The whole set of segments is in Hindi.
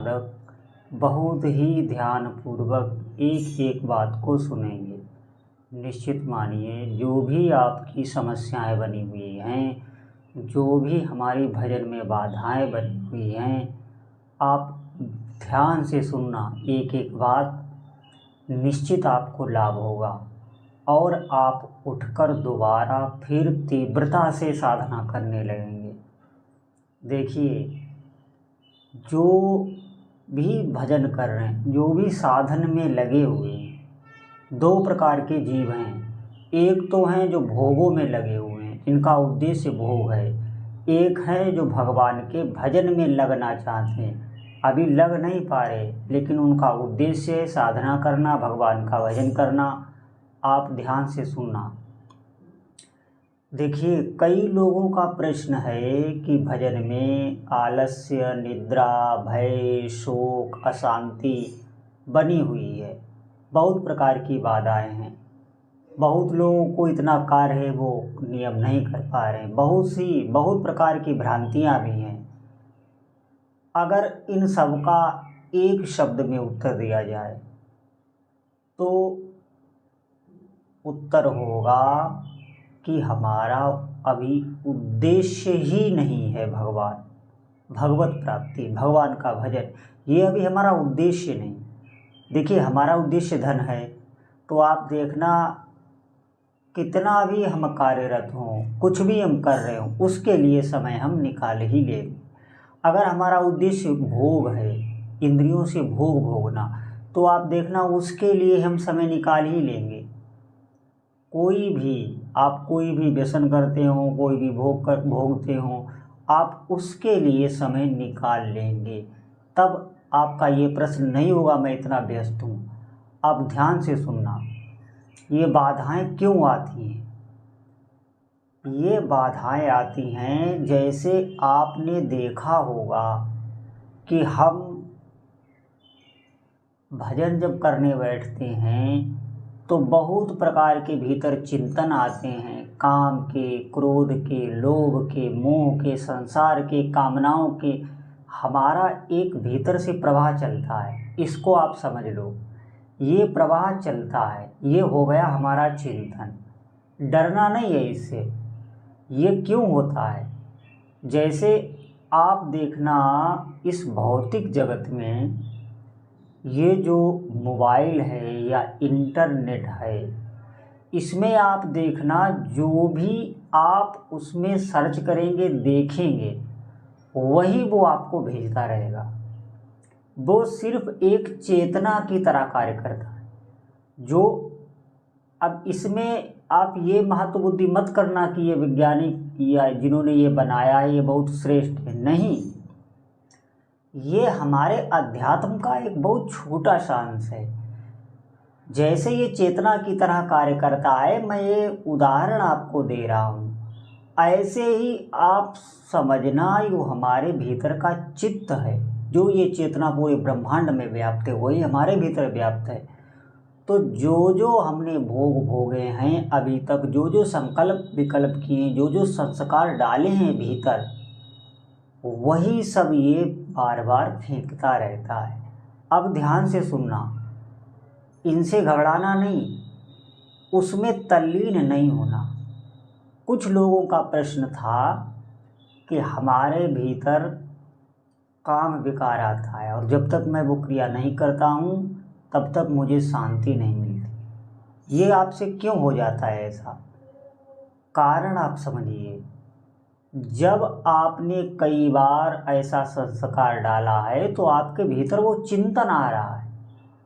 बहुत ही ध्यानपूर्वक एक एक बात को सुनेंगे। निश्चित मानिए, जो भी आपकी समस्याएं बनी हुई हैं, जो भी हमारी भजन में बाधाएं बनी हुई हैं, आप ध्यान से सुनना। एक एक बात निश्चित आपको लाभ होगा और आप उठकर दोबारा फिर तीव्रता से साधना करने लगेंगे। देखिए, जो भी भजन कर रहे हैं, जो भी साधन में लगे हुए हैं, दो प्रकार के जीव हैं। एक तो हैं जो भोगों में लगे हुए हैं, इनका उद्देश्य भोग है। एक है जो भगवान के भजन में लगना चाहते हैं, अभी लग नहीं पा रहे, लेकिन उनका उद्देश्य है साधना करना, भगवान का भजन करना। आप ध्यान से सुनना। देखिए, कई लोगों का प्रश्न है कि भजन में आलस्य, निद्रा, भय, शोक, अशांति बनी हुई है। बहुत प्रकार की बाधाएं हैं। बहुत लोगों को इतना कार्य है वो नियम नहीं कर पा रहे हैं। बहुत प्रकार की भ्रांतियां भी हैं। अगर इन सब का एक शब्द में उत्तर दिया जाए तो उत्तर होगा कि हमारा अभी उद्देश्य ही नहीं है भगवत प्राप्ति, भगवान का भजन। ये अभी हमारा उद्देश्य नहीं। देखिए, हमारा उद्देश्य धन है तो आप देखना, कितना भी हम कार्यरत हों, कुछ भी हम कर रहे हों, उसके लिए समय हम निकाल ही लेंगे। अगर हमारा उद्देश्य भोग है, इंद्रियों से भोग भोगना, तो आप देखना उसके लिए हम समय निकाल ही लेंगे। आप कोई भी व्यसन करते हो, कोई भी भोगते हो, आप उसके लिए समय निकाल लेंगे। तब आपका ये प्रश्न नहीं होगा मैं इतना व्यस्त हूँ। अब ध्यान से सुनना, ये बाधाएं क्यों आती हैं? ये बाधाएं आती हैं, जैसे आपने देखा होगा कि हम भजन जब करने बैठते हैं तो बहुत प्रकार के भीतर चिंतन आते हैं, काम के, क्रोध के, लोभ के, मोह के, संसार के, कामनाओं के। हमारा एक भीतर से प्रवाह चलता है, इसको आप समझ लो। ये प्रवाह चलता है, ये हो गया हमारा चिंतन। डरना नहीं है इससे। ये क्यों होता है? जैसे आप देखना, इस भौतिक जगत में ये जो मोबाइल है या इंटरनेट है, इसमें आप देखना, जो भी आप उसमें सर्च करेंगे, देखेंगे, वही वो आपको भेजता रहेगा। वो सिर्फ एक चेतना की तरह कार्य करता है। अब इसमें आप ये महत्व बुद्धि मत करना कि ये वैज्ञानिक या जिन्होंने ये बनाया है ये बहुत श्रेष्ठ है। नहीं, ये हमारे अध्यात्म का एक बहुत छोटा सा अंश है। जैसे ये चेतना की तरह कार्य करता है, मैं ये उदाहरण आपको दे रहा हूँ, ऐसे ही आप समझना, ये हमारे भीतर का चित्त है। जो ये चेतना पूरे ब्रह्मांड में व्याप्त है, वही हमारे भीतर व्याप्त है। तो जो जो हमने भोग भोगे हैं अभी तक, जो जो संकल्प विकल्प किए, जो जो संस्कार डाले हैं भीतर, वही सब ये बार बार फेंकता रहता है। अब ध्यान से सुनना, इनसे घबराना नहीं, उसमें तल्लीन नहीं होना। कुछ लोगों का प्रश्न था कि हमारे भीतर काम विकार आता है और जब तक मैं वो क्रिया नहीं करता हूँ तब तक मुझे शांति नहीं मिलती। ये आपसे क्यों हो जाता है ऐसा? कारण आप समझिए। जब आपने कई बार ऐसा संस्कार डाला है तो आपके भीतर वो चिंतन आ रहा है।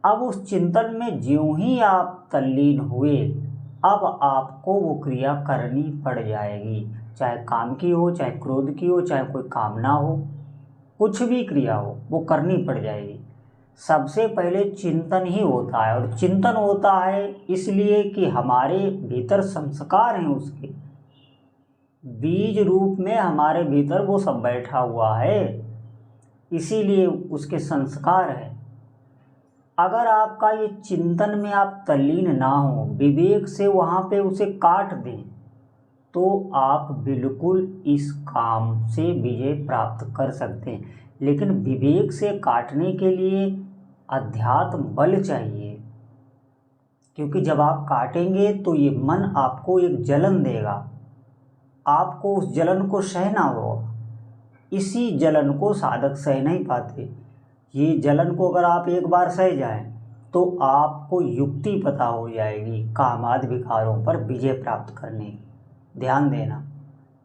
अब उस चिंतन में ज्यों ही आप तल्लीन हुए, अब आपको वो क्रिया करनी पड़ जाएगी। चाहे काम की हो, चाहे क्रोध की हो, चाहे कोई कामना हो, कुछ भी क्रिया हो, वो करनी पड़ जाएगी। सबसे पहले चिंतन ही होता है, और चिंतन होता है इसलिए कि हमारे भीतर संस्कार हैं, उसके बीज रूप में हमारे भीतर वो सब बैठा हुआ है, इसीलिए उसके संस्कार है। अगर आपका ये चिंतन में आप तल्लीन ना हो, विवेक से वहाँ पे उसे काट दें, तो आप बिल्कुल इस काम से विजय प्राप्त कर सकते हैं। लेकिन विवेक से काटने के लिए अध्यात्म बल चाहिए, क्योंकि जब आप काटेंगे तो ये मन आपको एक जलन देगा, आपको उस जलन को सहना होगा। इसी जलन को साधक सह नहीं पाते। ये जलन को अगर आप एक बार सह जाएं तो आपको युक्ति पता हो जाएगी कामादि विकारों पर विजय प्राप्त करने की। ध्यान देना,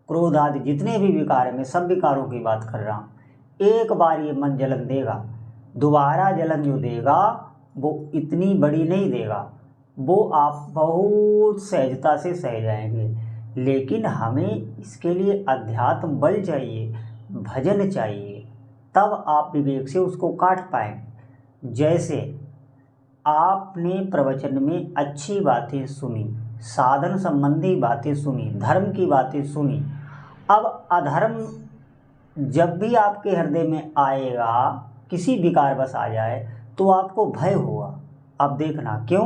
क्रोध आदि जितने भी विकार हैं, मैं सब विकारों की बात कर रहा हूँ, एक बार ये मन जलन देगा, दोबारा जलन जो देगा वो इतनी बड़ी नहीं देगा, वो आप बहुत सहजता से सह जाएंगे। लेकिन हमें इसके लिए अध्यात्म बल चाहिए, भजन चाहिए, तब आप विवेक से उसको काट पाएंगे। जैसे आपने प्रवचन में अच्छी बातें सुनी, साधन संबंधी बातें सुनी, धर्म की बातें सुनी, अब अधर्म जब भी आपके हृदय में आएगा, किसी विकार बस आ जाए तो आपको भय होगा। अब देखना क्यों?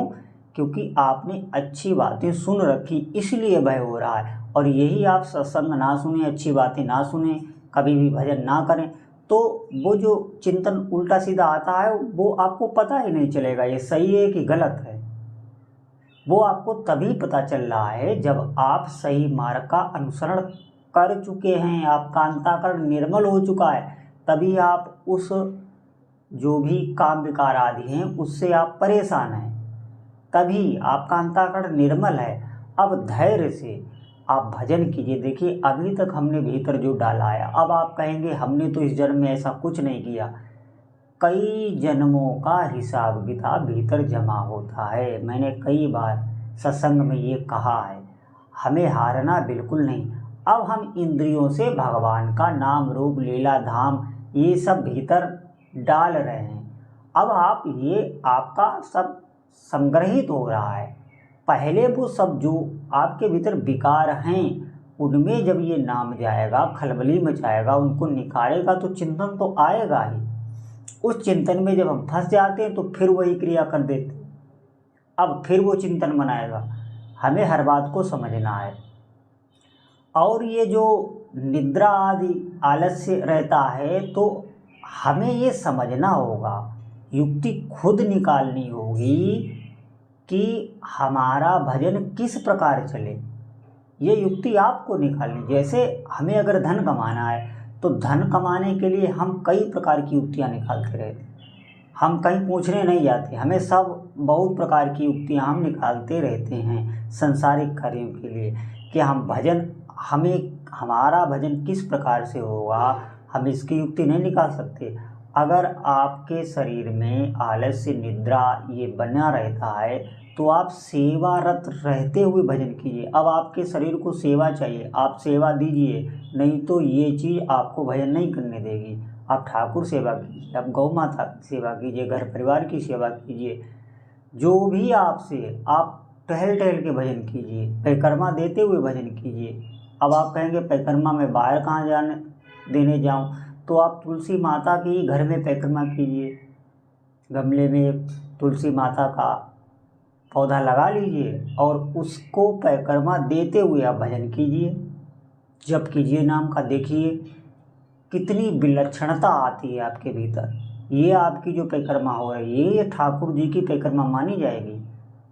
क्योंकि आपने अच्छी बातें सुन रखी, इसलिए भय हो रहा है। और यही आप सत्संग ना सुने, अच्छी बातें ना सुने, कभी भी भजन ना करें, तो वो जो चिंतन उल्टा सीधा आता है वो आपको पता ही नहीं चलेगा ये सही है कि गलत है। वो आपको तभी पता चल रहा है जब आप सही मार्ग का अनुसरण कर चुके हैं, आपका अंतःकरण निर्मल हो चुका है, तभी आप उस जो भी काम विकार आदि हैं उससे आप परेशान हैं, तभी आपका अंतःकरण निर्मल है। अब धैर्य से आप भजन कीजिए। देखिए अभी तक हमने भीतर जो डाला है, अब आप कहेंगे हमने तो इस जन्म में ऐसा कुछ नहीं किया, कई जन्मों का हिसाब किताब भीतर जमा होता है। मैंने कई बार सत्संग में ये कहा है, हमें हारना बिल्कुल नहीं। अब हम इंद्रियों से भगवान का नाम रूप लीला धाम ये सब भीतर डाल रहे हैं। अब आप ये आपका सब संग्रहित हो रहा है। पहले वो सब जो आपके भीतर विकार हैं उनमें जब ये नाम जाएगा, खलबली मचाएगा, उनको निकालेगा तो चिंतन तो आएगा ही। उस चिंतन में जब हम फंस जाते हैं तो फिर वही क्रिया कर देते, अब फिर वो चिंतन बनाएगा। हमें हर बात को समझना है। और ये जो निद्रा आदि आलस्य रहता है तो हमें ये समझना होगा, युक्ति खुद निकालनी होगी कि हमारा भजन किस प्रकार चले। ये युक्ति आपको निकालनी। जैसे हमें अगर धन कमाना है तो धन कमाने के लिए हम कई प्रकार की युक्तियाँ निकालते रहते हैं, हम कहीं पूछने नहीं जाते, हमें सब बहुत प्रकार की युक्तियाँ हम निकालते रहते हैं संसारिक कार्यों के लिए कि हम भजन, हमें हमारा भजन किस प्रकार से होगा, हम इसकी युक्ति नहीं निकाल सकते। अगर आपके शरीर में आलस्य निद्रा ये बना रहता है तो आप सेवारत रहते हुए भजन कीजिए। अब आपके शरीर को सेवा चाहिए, आप सेवा दीजिए, नहीं तो ये चीज़ आपको भजन नहीं करने देगी। आप ठाकुर सेवा कीजिए, आप गौ माता की सेवा कीजिए, घर परिवार की सेवा कीजिए, जो भी आपसे, आप टहल टहल के भजन कीजिए, परिक्रमा देते हुए भजन कीजिए। अब आप कहेंगे परिक्रमा में बाहर कहाँ जाने देने जाऊँ, तो आप तुलसी माता की घर में परिक्रमा कीजिए, गमले में तुलसी माता का पौधा लगा लीजिए और उसको परिक्रमा देते हुए आप भजन कीजिए, जप कीजिए नाम का। देखिए कितनी विलक्षणता आती है आपके भीतर। ये आपकी जो परिक्रमा हो रही है ये ठाकुर जी की परिक्रमा मानी जाएगी,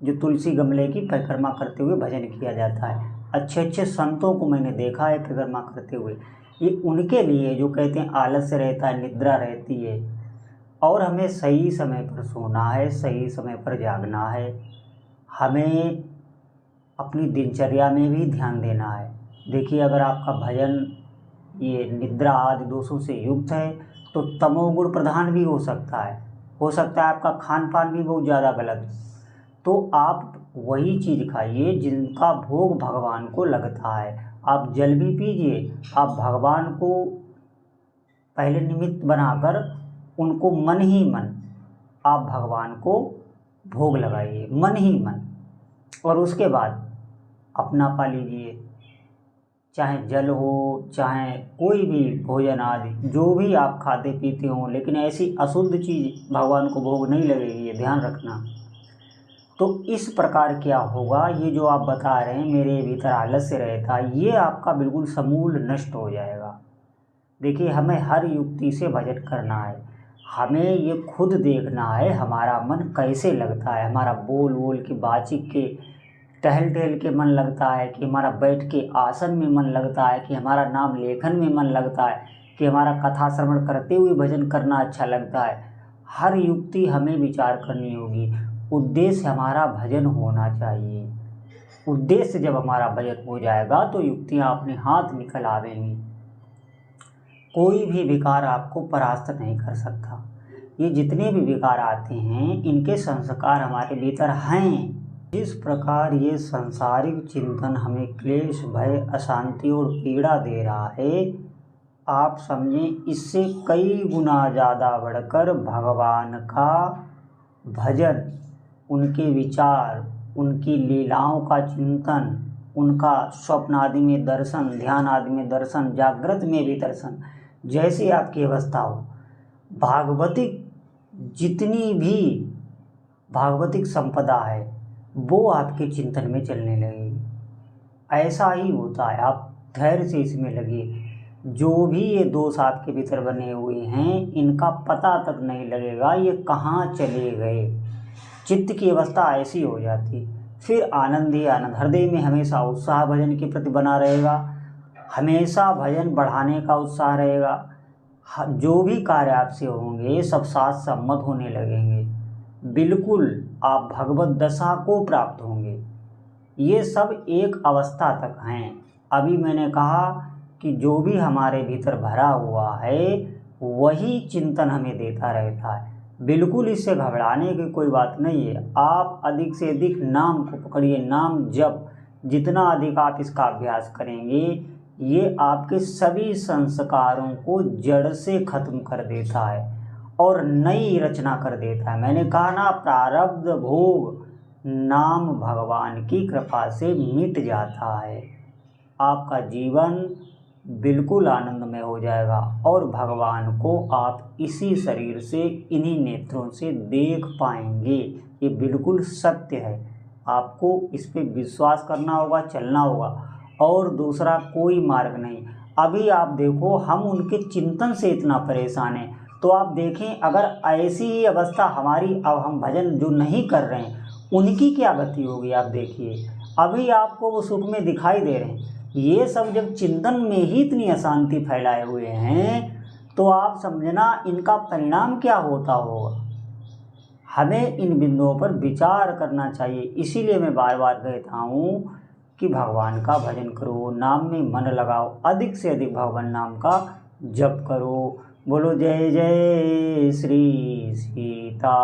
जो तुलसी गमले की परिक्रमा करते हुए भजन किया जाता है। अच्छे अच्छे संतों को मैंने देखा है परिक्रमा करते हुए। ये उनके लिए जो कहते हैं आलस्य रहता है, निद्रा रहती है। और हमें सही समय पर सोना है, सही समय पर जागना है, हमें अपनी दिनचर्या में भी ध्यान देना है। देखिए अगर आपका भजन ये निद्रा आदि दोषों से युक्त है तो तमोगुण प्रधान भी हो सकता है आपका खान पान भी बहुत ज़्यादा गलत है। तो आप वही चीज़ खाइए जिनका भोग भगवान को लगता है। आप जल भी पीजिए, आप भगवान को पहले निमित्त बनाकर उनको मन ही मन आप भगवान को भोग लगाइए, मन ही मन, और उसके बाद अपना पा लीजिए, चाहे जल हो चाहे कोई भी भोजन आदि जो भी आप खाते पीते हों, लेकिन ऐसी अशुद्ध चीज़ भगवान को भोग नहीं लगेगी, ये ध्यान रखना। तो इस प्रकार क्या होगा, ये जो आप बता रहे हैं मेरे भीतर आलस्य रहता है, ये आपका बिल्कुल समूल नष्ट हो जाएगा। देखिए, हमें हर युक्ति से भजन करना है। हमें ये खुद देखना है हमारा मन कैसे लगता है, हमारा बोल बोल के, बातचीत के, टहल टहल के मन लगता है कि हमारा बैठ के आसन में मन लगता है कि हमारा नाम लेखन में मन लगता है कि हमारा कथा श्रवण करते हुए भजन करना अच्छा लगता है। हर युक्ति हमें विचार करनी होगी। उद्देश्य हमारा भजन होना चाहिए। उद्देश्य जब हमारा भजन हो जाएगा तो युक्तियाँ अपने हाथ निकल आवेंगी। कोई भी विकार आपको परास्त नहीं कर सकता। ये जितने भी विकार आते हैं इनके संस्कार हमारे भीतर हैं। जिस प्रकार ये सांसारिक चिंतन हमें क्लेश, भय, अशांति और पीड़ा दे रहा है, आप समझें इससे कई गुना ज़्यादा बढ़कर भगवान का भजन, उनके विचार, उनकी लीलाओं का चिंतन, उनका स्वप्न आदि में दर्शन, ध्यान आदि में दर्शन, जागृत में भी दर्शन, जैसी आपकी अवस्था हो, भागवतिक जितनी भी भागवतिक संपदा है वो आपके चिंतन में चलने लगेगी। ऐसा ही होता है। आप धैर्य से इसमें लगे। जो भी ये दोष आपके भीतर बने हुए हैं इनका पता तक नहीं लगेगा ये कहाँ चले गए। चित्त की अवस्था ऐसी हो जाती, फिर आनंद ही आनंद। हृदय में हमेशा उत्साह भजन के प्रति बना रहेगा, हमेशा भजन बढ़ाने का उत्साह रहेगा। जो भी कार्य आपसे होंगे सब साथ सम्मत होने लगेंगे। बिल्कुल आप भगवत दशा को प्राप्त होंगे। ये सब एक अवस्था तक हैं। अभी मैंने कहा कि जो भी हमारे भीतर भरा हुआ है वही चिंतन हमें देता रहता है। बिल्कुल इससे घबराने की कोई बात नहीं है। आप अधिक से अधिक नाम को पकड़िए, नाम जप। जितना अधिक आप इसका अभ्यास करेंगे ये आपके सभी संस्कारों को जड़ से खत्म कर देता है और नई रचना कर देता है। मैंने कहा ना, प्रारब्ध भोग नाम भगवान की कृपा से मिट जाता है। आपका जीवन बिल्कुल आनंदमय हो जाएगा और भगवान को आप इसी शरीर से, इन्हीं नेत्रों से देख पाएंगे। ये बिल्कुल सत्य है। आपको इस पे विश्वास करना होगा, चलना होगा, और दूसरा कोई मार्ग नहीं। अभी आप देखो, हम उनके चिंतन से इतना परेशान हैं, तो आप देखें अगर ऐसी ही अवस्था हमारी, अब हम भजन जो नहीं कर रहे हैं उनकी क्या गति होगी। आप देखिए, अभी आपको वो सुख में दिखाई दे रहे हैं। ये सब जब चिंतन में ही इतनी अशांति फैलाए हुए हैं तो आप समझना इनका परिणाम क्या होता होगा। हमें इन बिंदुओं पर विचार करना चाहिए। इसीलिए मैं बार बार कहता हूँ कि भगवान का भजन करो, नाम में मन लगाओ, अधिक से अधिक भगवान नाम का जप करो। बोलो जय जय श्री सीता